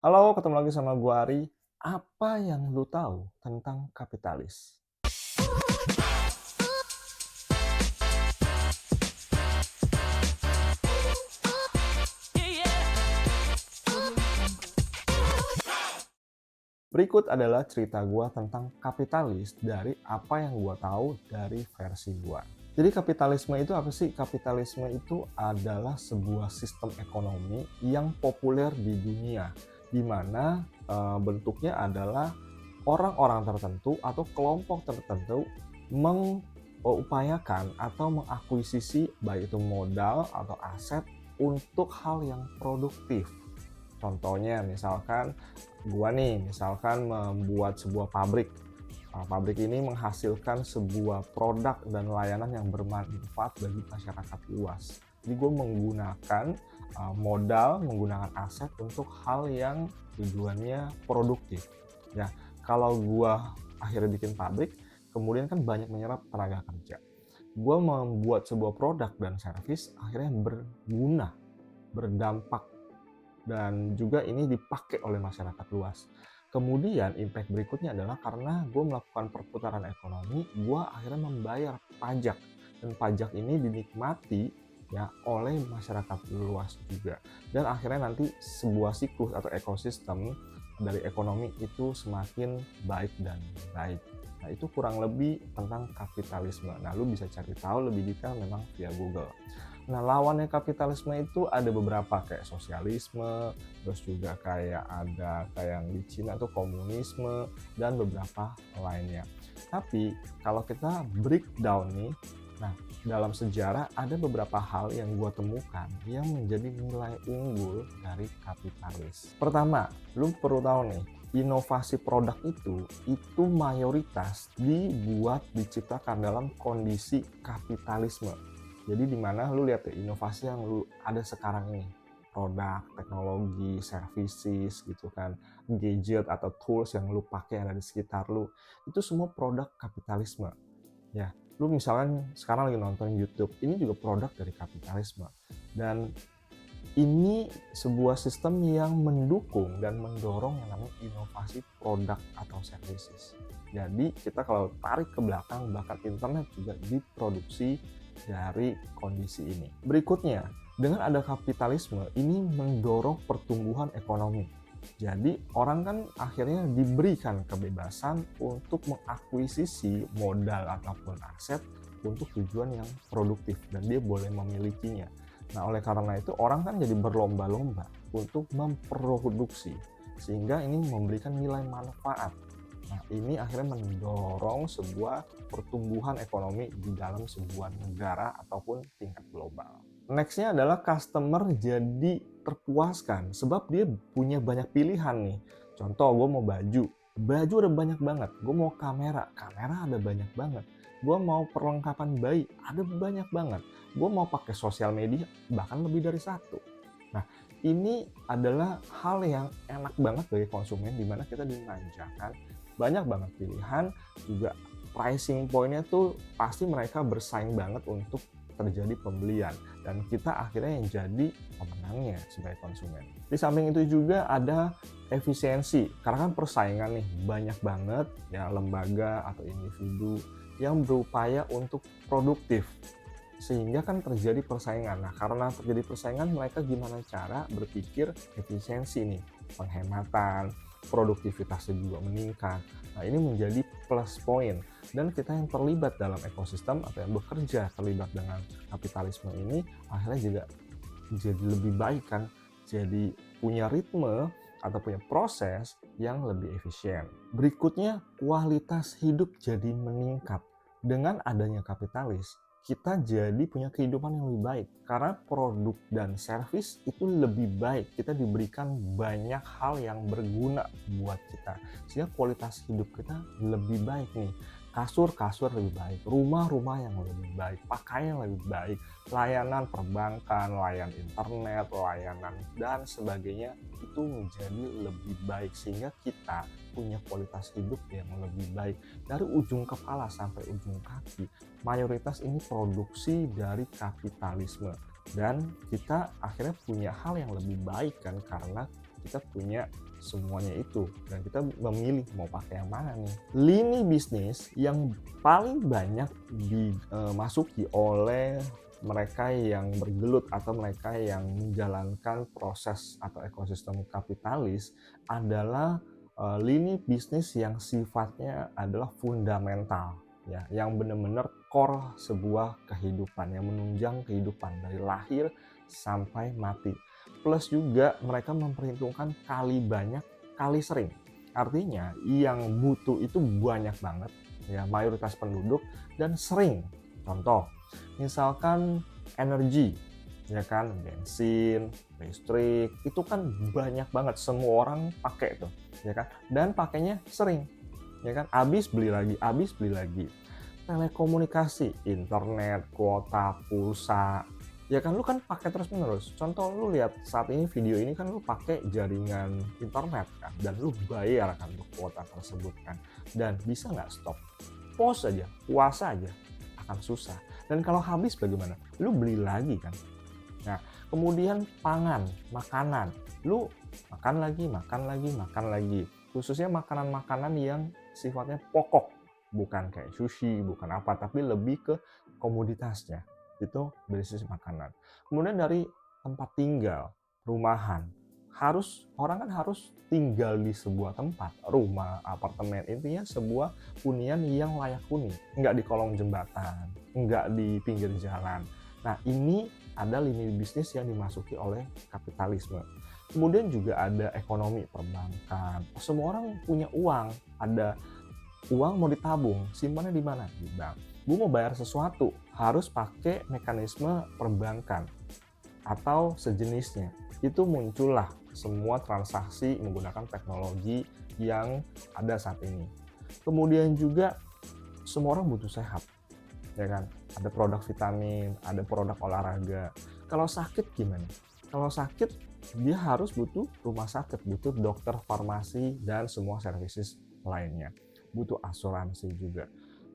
Halo, ketemu lagi sama gua Ari. Apa yang lu tahu tentang kapitalis? Berikut adalah cerita gua tentang kapitalis dari apa yang gua tahu dari versi gua. Jadi kapitalisme itu apa sih? Kapitalisme itu adalah sebuah sistem ekonomi yang populer di dunia, di mana bentuknya adalah orang-orang tertentu atau kelompok tertentu mengupayakan atau mengakuisisi baik itu modal atau aset untuk hal yang produktif. Contohnya misalkan misalkan membuat sebuah pabrik. Pabrik ini menghasilkan sebuah produk dan layanan yang bermanfaat bagi masyarakat luas. Jadi gue menggunakan modal, menggunakan aset untuk hal yang tujuannya produktif. Ya, kalau gue akhirnya bikin pabrik, kemudian kan banyak menyerap tenaga kerja. Gue membuat sebuah produk dan servis akhirnya berguna, berdampak, dan juga ini dipakai oleh masyarakat luas. Kemudian impact berikutnya adalah karena gue melakukan perputaran ekonomi, gue akhirnya membayar pajak, dan pajak ini dinikmati ya oleh masyarakat luas juga, dan akhirnya nanti sebuah siklus atau ekosistem dari ekonomi itu semakin baik dan baik. Nah, itu kurang lebih tentang kapitalisme. Nah, lu bisa cari tahu lebih detail memang via Google. Nah, lawannya kapitalisme itu ada beberapa kayak sosialisme, terus juga kayak yang di Cina tuh komunisme, dan beberapa lainnya. Tapi kalau kita breakdown nih, nah dalam sejarah ada beberapa hal yang gue temukan yang menjadi nilai unggul dari kapitalis. Pertama, lu perlu tahu nih, inovasi produk itu mayoritas diciptakan dalam kondisi kapitalisme. Jadi di mana lu lihat ya, inovasi yang lu ada sekarang ini, produk, teknologi, services gitu kan, gadget atau tools yang lu pakai yang ada di sekitar lu, itu semua produk kapitalisme. Ya, lu misalkan sekarang lagi nonton YouTube, ini juga produk dari kapitalisme. Dan ini sebuah sistem yang mendukung dan mendorong yang namanya inovasi produk atau services. Jadi kita kalau tarik ke belakang, bahkan internet juga diproduksi dari kondisi ini. Berikutnya, dengan ada kapitalisme, ini mendorong pertumbuhan ekonomi. Jadi orang kan akhirnya diberikan kebebasan untuk mengakuisisi modal ataupun aset untuk tujuan yang produktif, dan dia boleh memilikinya. Nah, oleh karena itu orang kan jadi berlomba-lomba untuk memproduksi, sehingga ini memberikan nilai manfaat. Nah, ini akhirnya mendorong sebuah pertumbuhan ekonomi di dalam sebuah negara ataupun tingkat global. Nextnya adalah customer jadi terpuaskan sebab dia punya banyak pilihan nih. Contoh, gue mau baju ada banyak banget. Gue mau kamera ada banyak banget. Gue mau perlengkapan bayi, ada banyak banget. Gue mau pakai sosial media, bahkan lebih dari satu. Nah, ini adalah hal yang enak banget bagi konsumen, di mana kita dimanjakan banyak banget pilihan, juga pricing point-nya tuh pasti mereka bersaing banget untuk terjadi pembelian, dan kita akhirnya yang jadi pemenangnya sebagai konsumen. Di samping itu juga ada efisiensi, karena kan persaingan nih banyak banget ya, lembaga atau individu yang berupaya untuk produktif, sehingga kan terjadi persaingan. Nah, karena terjadi persaingan, mereka gimana cara berpikir efisiensi nih, penghematan, produktivitasnya juga meningkat. Nah, ini menjadi plus point, dan kita yang terlibat dalam ekosistem atau yang bekerja terlibat dengan kapitalisme ini akhirnya juga jadi lebih baik kan, jadi punya ritme atau punya proses yang lebih efisien. Berikutnya, kualitas hidup jadi meningkat. Dengan adanya kapitalis, kita jadi punya kehidupan yang lebih baik karena produk dan servis itu lebih baik. Kita diberikan banyak hal yang berguna buat kita, sehingga kualitas hidup kita lebih baik nih. Kasur lebih baik, rumah yang lebih baik, pakaian yang lebih baik, layanan perbankan, layanan internet, layanan dan sebagainya itu menjadi lebih baik, sehingga kita punya kualitas hidup yang lebih baik dari ujung kepala sampai ujung kaki. Mayoritas ini produksi dari kapitalisme, dan kita akhirnya punya hal yang lebih baik kan, karena kita punya semuanya itu, dan kita memilih mau pakai yang mana nih. Lini bisnis yang paling banyak dimasuki oleh mereka yang bergelut atau mereka yang menjalankan proses atau ekosistem kapitalis adalah lini bisnis yang sifatnya adalah fundamental, ya, yang benar-benar core sebuah kehidupan, yang menunjang kehidupan dari lahir sampai mati. Plus juga mereka memperhitungkan kali banyak, kali sering. Artinya yang butuh itu banyak banget, ya, mayoritas penduduk, dan sering. Contoh, misalkan energi, ya kan, bensin, listrik, itu kan banyak banget, semua orang pakai tuh, ya kan, dan pakainya sering, ya kan, habis beli lagi. Telekomunikasi, internet, kuota, pulsa, ya kan, lu kan pakai terus menerus. Contoh, lu lihat saat ini video ini kan lu pakai jaringan internet kan, dan lu bayar kan untuk kuota tersebut kan, dan bisa nggak stop? Pause aja, puasa aja akan susah. Dan kalau habis bagaimana? Lu beli lagi kan. Nah, kemudian pangan, makanan, lu makan lagi. Khususnya makanan-makanan yang sifatnya pokok, bukan kayak sushi, bukan apa, tapi lebih ke komoditasnya. Itu basis makanan. Kemudian dari tempat tinggal, rumahan, orang kan harus tinggal di sebuah tempat, rumah, apartemen, intinya sebuah hunian yang layak huni, nggak di kolong jembatan, nggak di pinggir jalan. Nah, ini ada lini bisnis yang dimasuki oleh kapitalisme. Kemudian juga ada ekonomi perbankan. Semua orang punya uang, ada uang mau ditabung, simpannya di mana? Di bank. Gue mau bayar sesuatu, harus pakai mekanisme perbankan atau sejenisnya. Itu muncullah semua transaksi menggunakan teknologi yang ada saat ini. Kemudian juga semua orang butuh sehat, ya kan? Ada produk vitamin, ada produk olahraga. Kalau sakit gimana? Kalau sakit dia harus butuh rumah sakit, butuh dokter, farmasi, dan semua services lainnya. Butuh asuransi juga.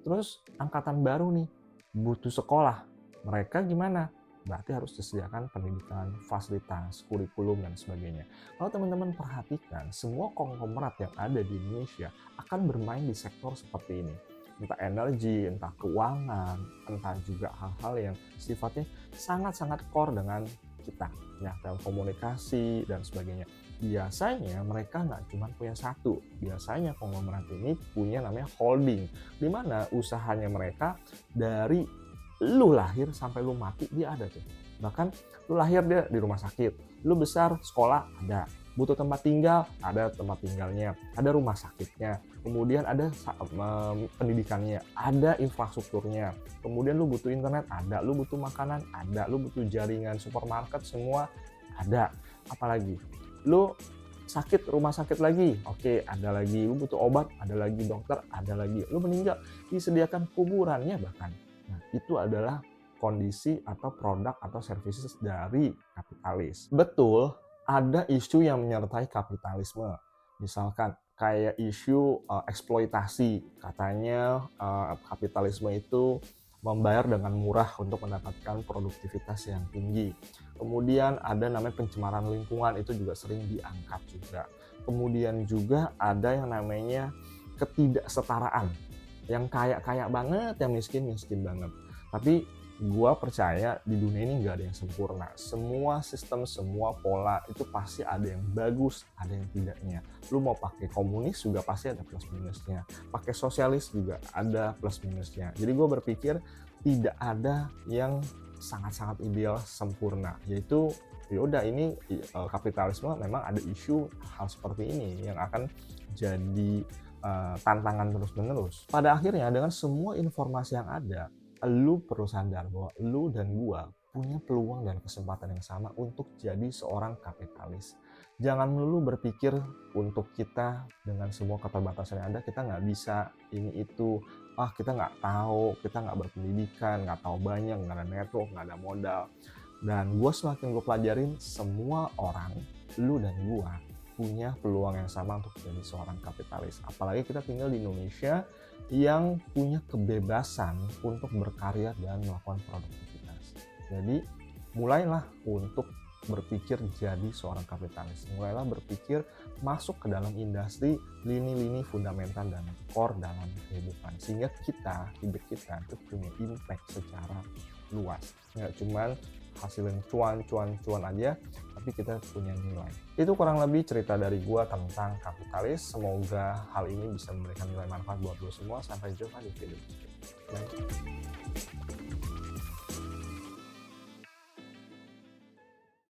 Terus angkatan baru nih, butuh sekolah. Mereka gimana? Berarti harus disediakan pendidikan, fasilitas, kurikulum, dan sebagainya. Kalau teman-teman perhatikan, semua konglomerat yang ada di Indonesia akan bermain di sektor seperti ini. Entah energi, entah keuangan, entah juga hal-hal yang sifatnya sangat-sangat core dengan kita, ya, telekomunikasi dan sebagainya. Biasanya mereka nggak cuma punya satu, biasanya konglomerat ini punya namanya holding, di mana usahanya mereka dari lu lahir sampai lu mati dia ada tuh. Bahkan lu lahir dia di rumah sakit, lu besar sekolah ada, butuh tempat tinggal ada tempat tinggalnya, ada rumah sakitnya, kemudian ada pendidikannya, ada infrastrukturnya, kemudian lu butuh internet ada, lu butuh makanan ada, lu butuh jaringan supermarket semua ada. Apalagi lu sakit, rumah sakit lagi, oke, ada lagi, lu butuh obat ada lagi, dokter ada lagi, lu meninggal disediakan kuburannya bahkan. Nah, itu adalah kondisi atau produk atau services dari kapitalis. Betul, ada isu yang menyertai kapitalisme. Misalkan kayak isu eksploitasi. Katanya kapitalisme itu membayar dengan murah untuk mendapatkan produktivitas yang tinggi. Kemudian ada namanya pencemaran lingkungan, itu juga sering diangkat juga. Kemudian juga ada yang namanya ketidaksetaraan. Yang kaya banget, yang miskin banget. Tapi gua percaya di dunia ini nggak ada yang sempurna. Semua sistem, semua pola itu pasti ada yang bagus, ada yang tidaknya. Lu mau pakai komunis juga pasti ada plus minusnya. Pakai sosialis juga ada plus minusnya. Jadi gua berpikir tidak ada yang sangat-sangat ideal sempurna. Yaitu yaudah ini kapitalisme memang ada isu hal seperti ini yang akan jadi tantangan terus-menerus. Pada akhirnya dengan semua informasi yang ada, lu perlu sadar bahwa lu dan gua punya peluang dan kesempatan yang sama untuk jadi seorang kapitalis. Jangan melulu berpikir untuk kita dengan semua keterbatasan yang ada, kita nggak bisa ini itu, kita nggak tahu, kita nggak berpendidikan, nggak tahu banyak, nggak ada network, nggak ada modal. Dan gua semakin gua pelajarin, semua orang, lu dan gua, punya peluang yang sama untuk jadi seorang kapitalis. Apalagi kita tinggal di Indonesia yang punya kebebasan untuk berkarya dan melakukan produktivitas. Jadi mulailah untuk berpikir jadi seorang kapitalis. Mulailah berpikir masuk ke dalam industri lini-lini fundamental dan core dalam kehidupan. Sehingga hidup kita itu punya impact secara luas. Nggak cuman hasil yang cuan aja, tapi kita punya nilai. Itu kurang lebih cerita dari gua tentang kapitalis. Semoga hal ini bisa memberikan nilai manfaat buat lo semua. Sampai jumpa di video berikutnya.